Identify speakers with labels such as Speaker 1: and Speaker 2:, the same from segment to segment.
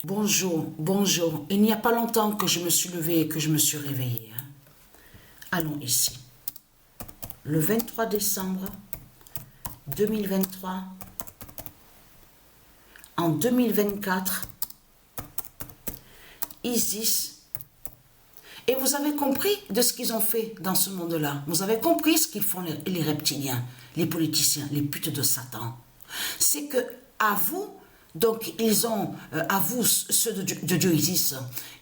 Speaker 1: Bonjour, bonjour. Il n'y a pas longtemps que je me suis levée et que je me suis réveillée. Allons ici. Le 23 décembre 2023, en 2024, Isis. Et vous avez compris de ce qu'ils ont fait dans ce monde-là. Vous avez compris ce qu'ils font les reptiliens, les politiciens, les putes de Satan. C'est que à vous, donc ils ont, à vous, ceux de Dieu Isis,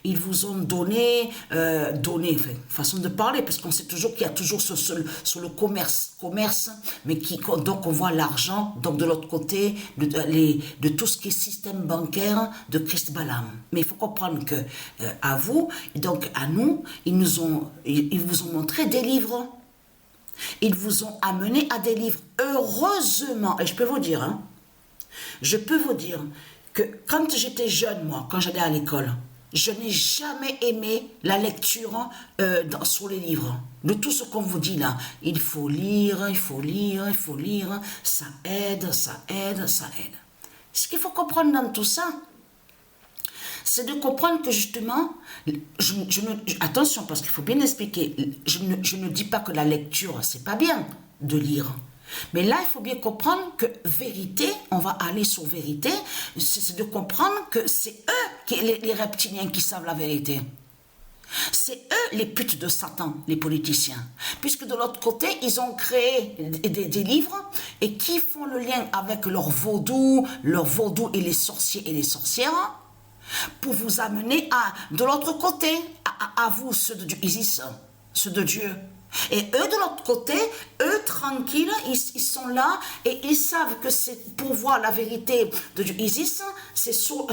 Speaker 1: ils vous ont donné, enfin, façon de parler, parce qu'on sait toujours qu'il y a toujours sur le commerce, mais donc on voit l'argent, donc de l'autre côté, de tout ce qui est système bancaire de Christ Balaam. Mais il faut comprendre que à vous, donc à nous, ils vous ont montré des livres. Ils vous ont amené à des livres. Heureusement, et je peux vous dire, que quand j'étais jeune, moi, quand j'allais à l'école, je n'ai jamais aimé la lecture sur les livres. De tout ce qu'on vous dit là, il faut lire, ça aide. Ce qu'il faut comprendre dans tout ça, c'est de comprendre que justement, attention, parce qu'il faut bien expliquer, je ne dis pas que la lecture, c'est pas bien de lire. Mais là, il faut bien comprendre que vérité, on va aller sur vérité, c'est de comprendre que c'est eux, les reptiliens, qui savent la vérité. C'est eux les putes de Satan, les politiciens. Puisque de l'autre côté, ils ont créé des livres et qui font le lien avec leur vaudou et les sorciers et les sorcières, pour vous amener de l'autre côté, à vous, ceux de Dieu, Isis, ceux de Dieu. Et eux, de l'autre côté, eux, tranquilles, ils sont là et ils savent que c'est pour voir la vérité de Dieu Isis, c'est sur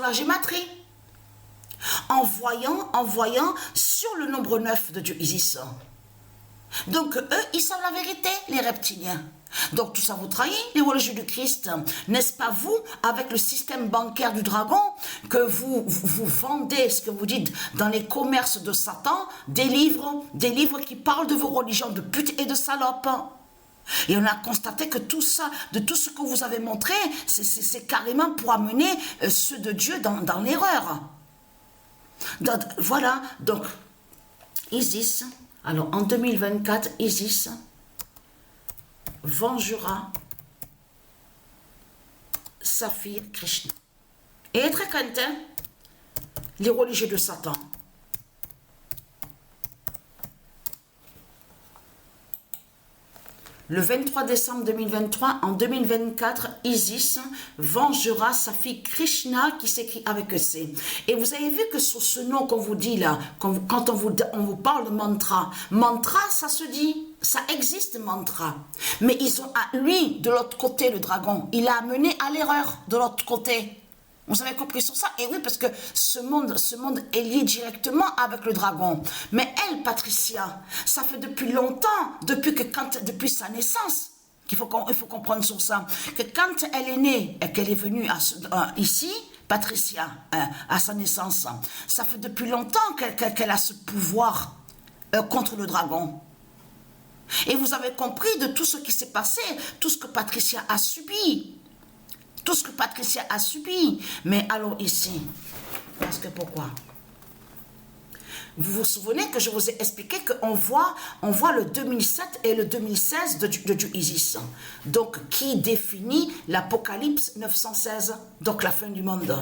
Speaker 1: la gématrie. En voyant sur le nombre 9 de Dieu Isis. Donc, eux, ils savent la vérité, les reptiliens. Donc, tout ça vous trahit, les religieux du Christ. N'est-ce pas vous, avec le système bancaire du dragon, que vous vendez, ce que vous dites, dans les commerces de Satan, des livres qui parlent de vos religions de putes et de salopes. Et on a constaté que tout ça, de tout ce que vous avez montré, c'est carrément pour amener ceux de Dieu dans l'erreur. Voilà, donc, Isis, alors en 2024, Isis vengera sa fille Krishna. Et être très crainte, les religieux de Satan. Le 23 décembre 2023, en 2024, Isis vengera sa fille Krishna, qui s'écrit avec C. Et vous avez vu que sur ce nom qu'on vous dit là, quand on vous parle de mantra, ça se dit, ça existe mantra. Mais ils ont lui, de l'autre côté, le dragon, il a amené à l'erreur de l'autre côté. Vous avez compris sur ça? Et oui, parce que ce monde est lié directement avec le dragon. Mais elle, Patricia, ça fait depuis longtemps, depuis sa naissance, il faut comprendre sur ça, que quand elle est née et qu'elle est venue ici, Patricia, à sa naissance, ça fait depuis longtemps qu'elle a ce pouvoir contre le dragon. Et vous avez compris de tout ce qui s'est passé, tout ce que Patricia a subi. Tout ce que Patricia a subi. Mais alors ici, parce que pourquoi? Vous vous souvenez que je vous ai expliqué qu'on voit le 2007 et le 2016 de Dieu Isis. Donc, qui définit l'Apocalypse 916, donc la fin du monde.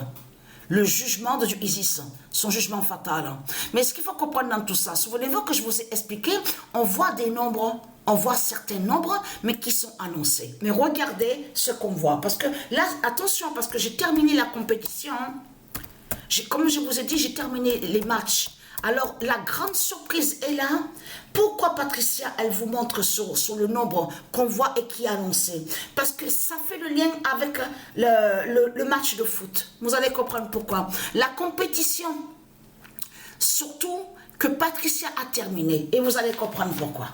Speaker 1: Le jugement de Dieu Isis, son jugement fatal. Mais ce qu'il faut comprendre dans tout ça, souvenez-vous que je vous ai expliqué, on voit des nombres, on voit certains nombres, mais qui sont annoncés. Mais regardez ce qu'on voit. Parce que là, attention, parce que j'ai terminé la compétition. Comme je vous ai dit, j'ai terminé les matchs. Alors, la grande surprise est là. Pourquoi Patricia, elle vous montre sur le nombre qu'on voit et qui est annoncé? Parce que ça fait le lien avec le match de foot. Vous allez comprendre pourquoi. La compétition, surtout que Patricia a terminé. Et vous allez comprendre pourquoi.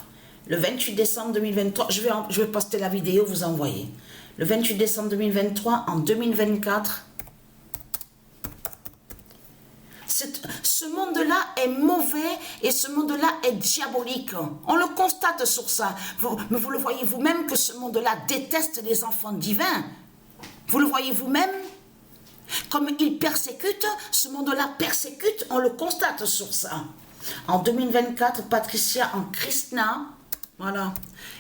Speaker 1: Le 28 décembre 2023, je vais poster la vidéo, vous envoyer. Le 28 décembre 2023, en 2024, ce monde-là est mauvais et ce monde-là est diabolique. On le constate sur ça. Mais vous le voyez vous-même que ce monde-là déteste les enfants divins. Vous le voyez vous-même Comme il persécute, ce monde-là persécute, on le constate sur ça. En 2024, Patricia en Krishna, voilà.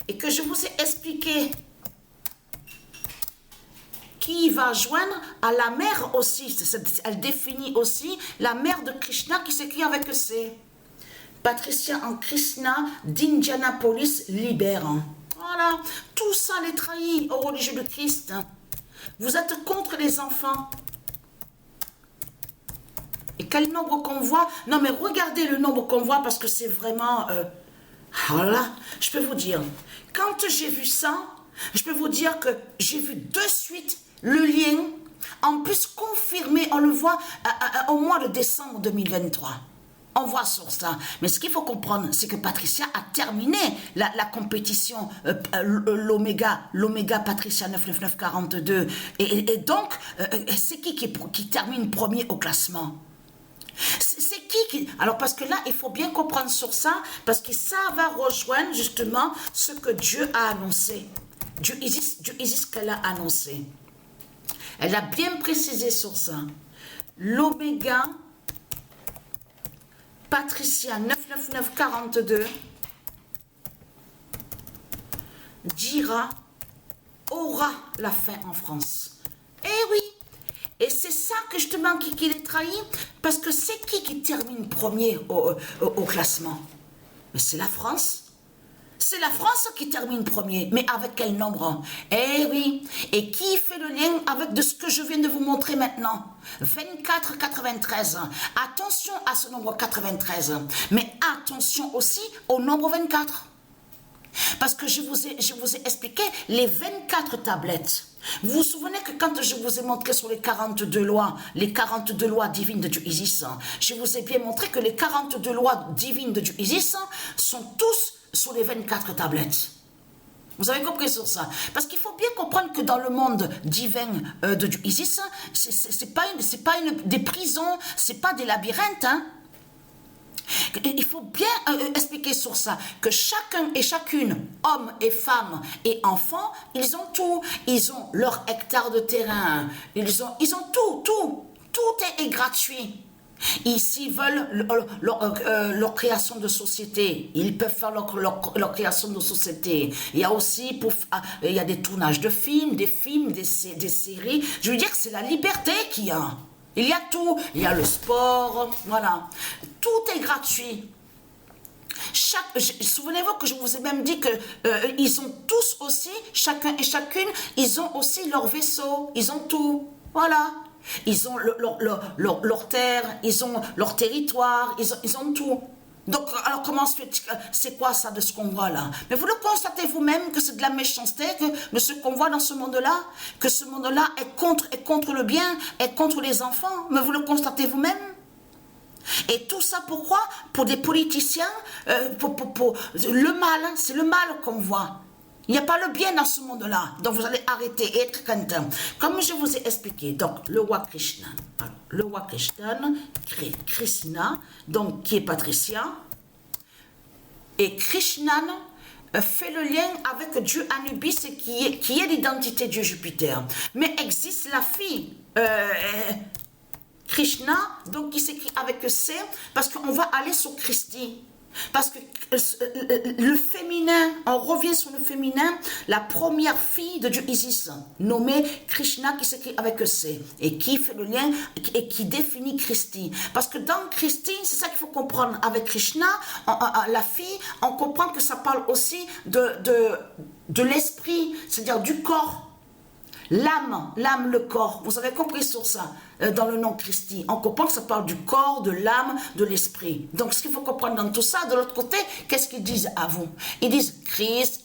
Speaker 1: Et que je vous ai expliqué qui va joindre à la mère aussi. Elle définit aussi la mère de Krishna qui s'écrit avec C. Patricia en Krishna d'Indianapolis libère. Voilà, tout ça les trahit au religieux de Christ. Vous êtes contre les enfants. Et quel nombre qu'on voit? Non mais regardez le nombre qu'on voit parce que c'est vraiment... voilà, je peux vous dire, quand j'ai vu ça, je peux vous dire que j'ai vu de suite le lien, en plus confirmé, on le voit au mois de décembre 2023. On voit sur ça. Mais ce qu'il faut comprendre, c'est que Patricia a terminé la compétition, l'Oméga Patricia 99942. Et donc, c'est qui termine premier au classement? C'est qui... Alors, parce que là, il faut bien comprendre sur ça, parce que ça va rejoindre justement ce que Dieu a annoncé. Dieu Isis qu'elle a annoncé. Elle a bien précisé sur ça. L'Oméga Patricia 99942 aura la fin en France. Eh oui! Et c'est ça que justement qui les trahit, parce que c'est qui termine premier au classement? Mais c'est la France. C'est la France qui termine premier, mais avec quel nombre? Eh oui, et qui fait le lien avec de ce que je viens de vous montrer maintenant? 24,93. Attention à ce nombre 93, mais attention aussi au nombre 24. Parce que je vous ai expliqué les 24 tablettes. Vous vous souvenez que quand je vous ai montré sur les 42 lois divines de Dieu Isis, je vous ai bien montré que les 42 lois divines de Dieu Isis sont tous sur les 24 tablettes. Vous avez compris sur ça? Parce qu'il faut bien comprendre que dans le monde divin de Dieu Isis, c'est pas des prisons, c'est pas des labyrinthes, hein. Il faut bien expliquer sur ça que chacun et chacune, hommes et femmes et enfants, ils ont tout. Ils ont leur hectare de terrain, ils ont tout est gratuit. Et s'ils veulent leur création de société, ils peuvent faire leur création de société. Il y a aussi il y a des tournages de films, des séries. Je veux dire que c'est la liberté qu'il y a. Il y a tout, il y a le sport, voilà. Tout est gratuit. Souvenez-vous que je vous ai même dit que ils ont tous aussi, chacun et chacune, ils ont aussi leur vaisseau, ils ont tout, voilà. Ils ont leur terre, ils ont leur territoire, ils ont tout. Donc, alors comment c'est quoi ça de ce qu'on voit là? Mais vous le constatez vous-même que c'est de la méchanceté de ce qu'on voit dans ce monde-là, que ce monde-là est contre le bien, est contre les enfants. Mais vous le constatez vous-même? Et tout ça pourquoi? Pour des politiciens, pour le mal, hein, c'est le mal qu'on voit. Il n'y a pas le bien dans ce monde-là. Donc vous allez arrêter et être content. Comme je vous ai expliqué, donc le roi Krishna. Le roi Krishna, donc qui est Patricia. Et Krishna fait le lien avec Dieu Anubis qui est l'identité Dieu Jupiter. Mais existe la fille Krishna, donc qui s'écrit avec C, parce qu'on va aller sur Christi. Parce que le féminin, on revient sur le féminin, la première fille de Dieu Isis, nommée Krishna, qui s'écrit avec C, et qui fait le lien, et qui définit Christi. Parce que dans Christi, c'est ça qu'il faut comprendre, avec Krishna, la fille, on comprend que ça parle aussi de l'esprit, c'est-à-dire du corps. L'âme, le corps, vous avez compris sur ça, dans le nom Christi. On comprend que ça parle du corps, de l'âme, de l'esprit. Donc, ce qu'il faut comprendre dans tout ça, de l'autre côté, qu'est-ce qu'ils disent à vous? Ils disent Christ,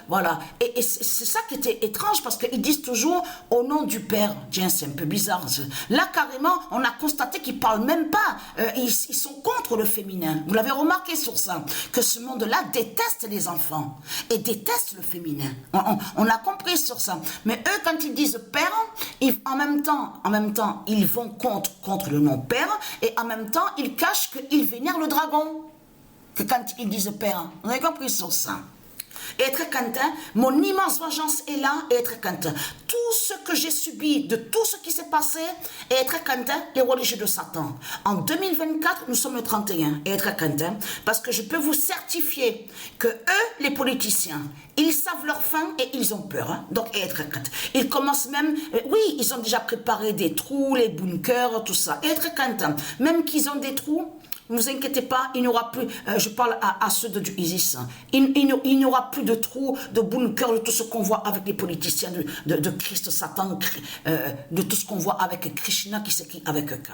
Speaker 1: voilà. Et c'est ça qui était étrange, parce qu'ils disent toujours au nom du Père. Tiens, c'est un peu bizarre. Là, carrément, on a constaté qu'ils ne parlent même pas. Ils sont contre le féminin. Vous l'avez remarqué sur ça, que ce monde-là déteste les enfants et déteste le féminin. On a compris sur ça. Mais eux, quand ils disent Père, en même temps, ils vont contre le nom Père, et en même temps, ils cachent qu'ils vénèrent le dragon. Que quand ils disent Père, vous avez compris sur ça. Et être content, mon immense vengeance est là, et être content. Tout ce que j'ai subi, de tout ce qui s'est passé, et être content, les religieux de Satan. En 2024, nous sommes le 31, et être content, parce que je peux vous certifier que eux, les politiciens, ils savent leur fin et ils ont peur. Hein? Donc, et être content. Ils commencent même, oui, ils ont déjà préparé des trous, les bunkers, tout ça. Et être content. Même qu'ils ont des trous, ne vous inquiétez pas, il n'y aura plus, je parle à ceux du ISIS, il n'y aura plus de trous, de bunkers, de tout ce qu'on voit avec les politiciens de Christ, Satan, de tout ce qu'on voit avec Krishna qui s'écrit avec un K.